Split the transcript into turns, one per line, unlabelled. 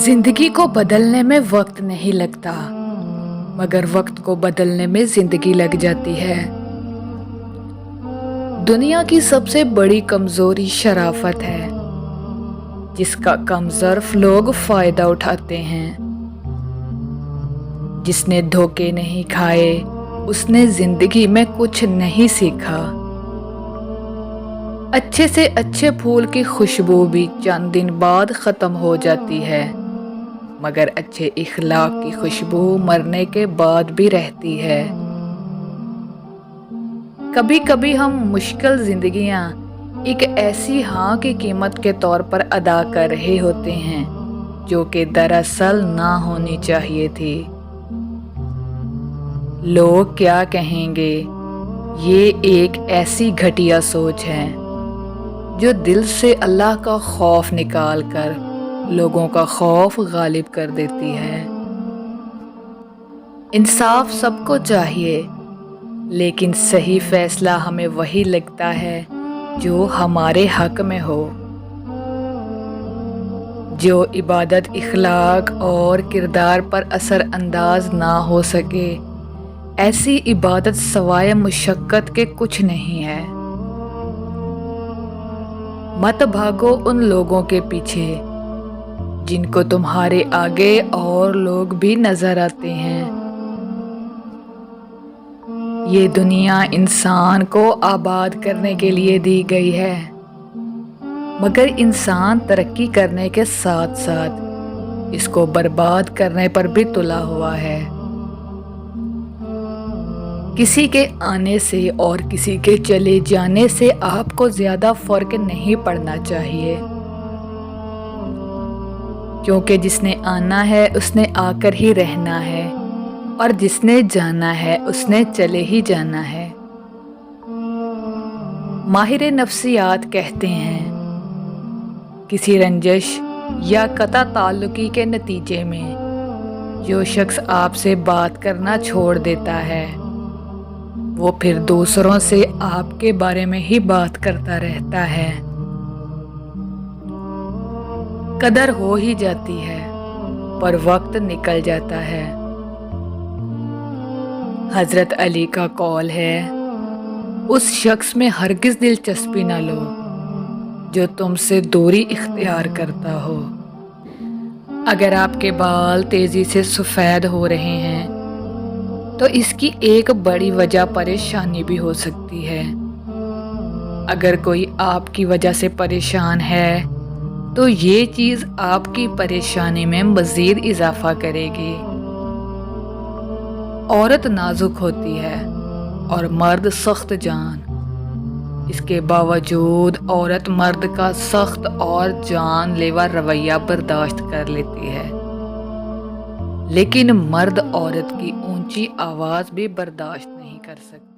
जिंदगी को बदलने में वक्त नहीं लगता, मगर वक्त को बदलने में जिंदगी लग जाती है। दुनिया की सबसे बड़ी कमजोरी शराफत है, जिसका कम ज़र्फ लोग फायदा उठाते हैं। जिसने धोखे नहीं खाए, उसने जिंदगी में कुछ नहीं सीखा। अच्छे से अच्छे फूल की खुशबू भी चंद दिन बाद ख़त्म हो जाती है, मगर अच्छे इखलाक की खुशबू मरने के बाद भी रहती है। कभी कभी हम मुश्किल जिंदगियां एक ऐसी हाँ की कीमत के तौर पर अदा कर रहे होते हैं, जो कि दरअसल ना होनी चाहिए थी। लोग क्या कहेंगे, ये एक ऐसी घटिया सोच है जो दिल से अल्लाह का खौफ निकाल कर लोगों का खौफ गालिब कर देती है। इंसाफ सबको चाहिए, लेकिन सही फैसला हमें वही लगता है जो हमारे हक में हो। जो इबादत इखलाक और किरदार पर असर अंदाज ना हो सके, ऐसी इबादत सवाए मुशक्कत के कुछ नहीं है। मत भागो उन लोगों के पीछे जिनको तुम्हारे आगे और लोग भी नजर आते हैं। ये दुनिया इंसान को आबाद करने के लिए दी गई है, मगर इंसान तरक्की करने के साथ साथ इसको बर्बाद करने पर भी तुला हुआ है। किसी के आने से और किसी के चले जाने से आपको ज्यादा फर्क नहीं पड़ना चाहिए, क्योंकि जिसने आना है उसने आकर ही रहना है, और जिसने जाना है उसने चले ही जाना है। माहिर नफ्सियात कहते हैं, किसी रंजिश या कता ताल्लुकी के नतीजे में जो शख्स आपसे बात करना छोड़ देता है, वो फिर दूसरों से आपके बारे में ही बात करता रहता है। कदर हो ही जाती है, पर वक्त निकल जाता है। हजरत अली का कौल है, उस शख्स में हरगिज दिलचस्पी ना लो जो तुमसे दूरी इख्तियार करता हो। अगर आपके बाल तेजी से सफ़ेद हो रहे हैं, तो इसकी एक बड़ी वजह परेशानी भी हो सकती है। अगर कोई आपकी वजह से परेशान है, तो ये चीज़ आपकी परेशानी में मज़ीद इजाफा करेगी। औरत नाजुक होती है और मर्द सख्त जान। इसके बावजूद औरत मर्द का सख्त और जानलेवा रवैया बर्दाश्त कर लेती है, लेकिन मर्द औरत की ऊंची आवाज़ भी बर्दाश्त नहीं कर सकता।